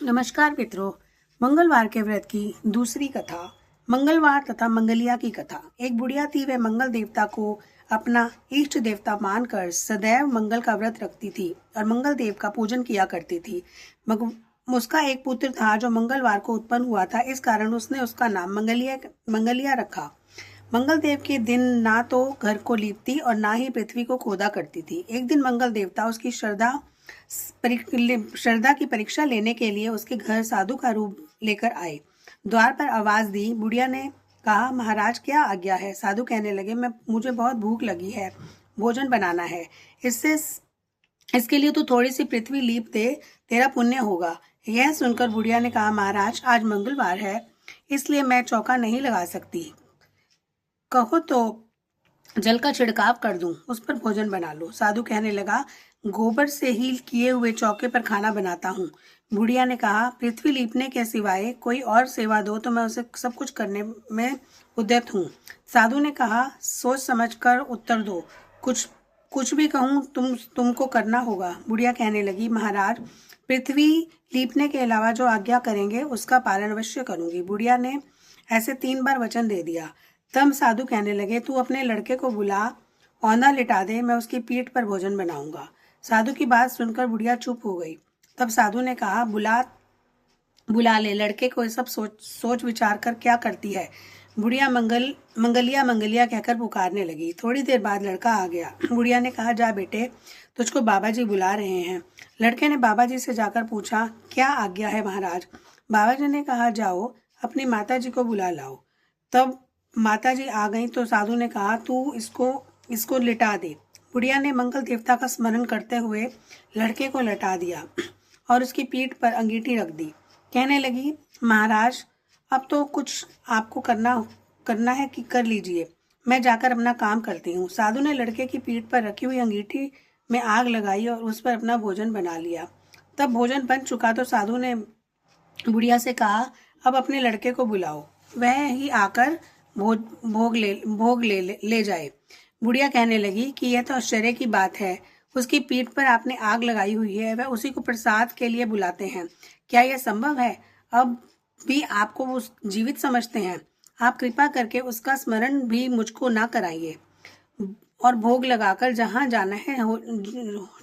नमस्कार मित्रों। मंगलवार के व्रत की दूसरी कथा। मंगलवार तथा मंगलिया की कथा। एक बुढ़िया थी, वह मंगल देवता को अपना इष्ट देवता मानकर सदैव मंगल का व्रत रखती थी और मंगल देव का पूजन किया करती थी। उसका एक पुत्र था जो मंगलवार को उत्पन्न हुआ था, इस कारण उसने उसका नाम मंगलिया रखा। मंगल देव के दिन ना तो घर को लीपती और ना ही पृथ्वी को खोदा करती थी। एक दिन मंगल देवता उसकी श्रद्धा की परीक्षा लेने के लिए उसके घर साधु का रूप लेकर आए। द्वार पर आवाज दी। बुढ़िया ने कहा, महाराज क्या आज्ञा है? साधु कहने लगे, मुझे बहुत भूख लगी है, भोजन बनाना है। इसके लिए तू थोड़ी सी पृथ्वी लीप दे, तेरा पुण्य होगा। यह सुनकर बुढ़िया ने कहा, महाराज आज मंगलवार है, इसलिए मैं चौका नहीं लगा सकती। कहो तो जल का छिड़काव कर दूं, उस पर भोजन बना लो। साधु कहने लगा, गोबर से ही किए हुए चौके पर खाना बनाता हूँ। बुढ़िया ने कहा, पृथ्वी लीपने के सिवाय कोई और सेवा दो तो मैं उसे सब कुछ करने में उद्यत हूँ। साधु ने कहा, सोच समझकर उत्तर दो, कुछ कुछ भी कहूँ तुमको करना होगा। बुढ़िया कहने लगी, महाराज पृथ्वी लीपने के अलावा जो आज्ञा करेंगे उसका पालन अवश्य करूंगी। बुढ़िया ने ऐसे 3 बार वचन दे दिया। तब साधु कहने लगे, तू अपने लड़के को बुला, औंधा लिटा दे, मैं उसकी पीठ पर भोजन बनाऊंगा। साधु की बात सुनकर बुढ़िया चुप हो गई। तब साधु ने कहा, बुला ले, लड़के को सब सोच विचार कर क्या करती है। बुढ़िया मंगलिया मंगलिया कहकर पुकारने लगी। थोड़ी देर बाद लड़का आ गया। बुढ़िया ने कहा, जा बेटे, तुझको बाबा जी बुला रहे हैं। लड़के ने बाबा जी से जाकर पूछा, क्या आज्ञा है महाराज? बाबा जी ने कहा, जाओ अपनी माता जी को बुला लाओ। तब माता जी आ गई तो साधु ने कहा, तू इसको लिटा दे। बुढ़िया ने मंगल देवता का स्मरण करते हुए लड़के को लटा दिया और उसकी पीठ पर अंगीठी रख दी। कहने लगी, महाराज अब तो कुछ आपको करना है कि कर लीजिए, मैं जाकर अपना काम करती हूँ। साधु ने लड़के की पीठ पर रखी हुई अंगीठी में आग लगाई और उस पर अपना भोजन बना लिया। तब भोजन बन चुका तो साधु ने बुढ़िया से कहा, अब अपने लड़के को बुलाओ, वह ही आकर भोग ले जाए। बुढ़िया कहने लगी कि यह तो आश्चर्य की बात है, उसकी पीठ पर आपने आग लगाई हुई है, वह उसी को प्रसाद के लिए बुलाते हैं, क्या यह संभव है? अब भी आपको वो जीवित समझते हैं। आप कृपा करके उसका स्मरण भी मुझको ना कराइए और भोग लगाकर जहाँ जाना है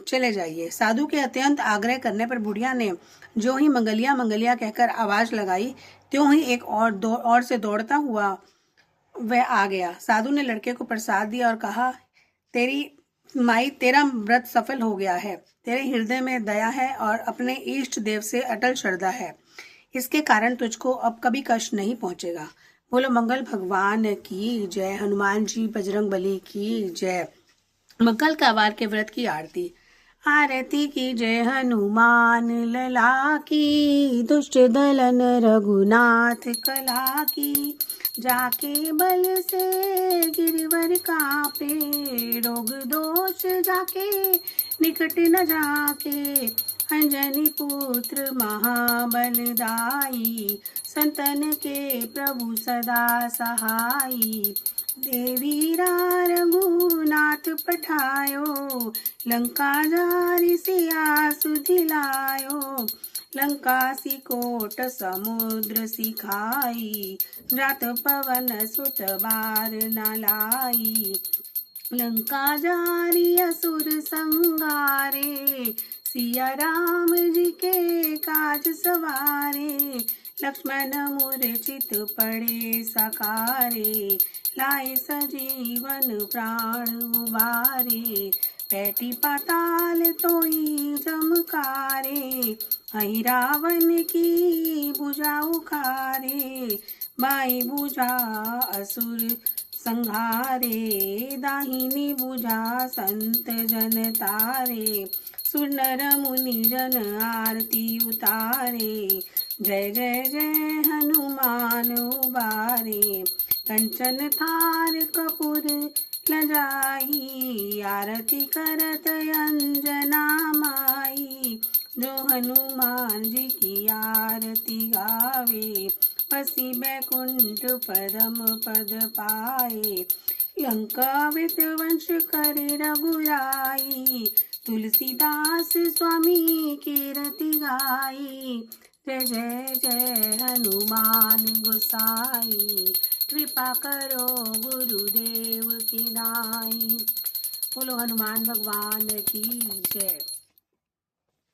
चले जाइए। साधु के अत्यंत आग्रह करने पर बुढ़िया ने जो ही मंगलिया मंगलिया कहकर आवाज लगाई, त्यों ही एक और से दौड़ता हुआ वह आ गया। साधु ने लड़के को प्रसाद दिया और कहा, तेरा व्रत सफल हो गया है, तेरे हृदय में दया है और अपने इष्ट देव से अटल श्रद्धा है, इसके कारण तुझको अब कभी कष्ट नहीं पहुंचेगा। बोलो मंगल भगवान की जय, हनुमान जी बजरंग बली की जय। मंगल का वार के व्रत की आरती। आरती की जय हनुमान लला की, दुष्ट दलन रघुनाथ कला की, जाके बल से गिरवर कापे, रोग दोष जाके निकट न जाके, अंजनी पुत्र महाबलदाई, संतन के प्रभु सदा सहाई, देवीरा रघुनाथ पठायो, लंका जारि सिया सुधिलायो, लंका सिकोट समुद्र सिखाई, जात पवन सुत बार न लाई, लंका जारी असुर संगारे, सिया राम जी के काज सवारे, लक्ष्मण मूर्छित पड़े सकारे, लाए सजीवन प्राण उबारे, पैटी पाताल तोई जमकारे, अहि रावण की भुजा उखारे, बाई भुजा असुर संहारे, दाहिनी भुजा संत जन तारे, सुर नर मुनि जन आरती उतारे, जय जय जय हनुमान उबारे, कंचन थार कपूर लजाई, आरती करत अंजना माई, जो हनुमान जी की आरती गावे, बसी बैकुंठ परम पद पाए, लंका विध्वंस करे रघुराई, तुलसीदास स्वामी कीरति गाई, जय जय जय हनुमान गोसाई, कृपा करो गुरुदेव की नाई। बोलो हनुमान भगवान की जय।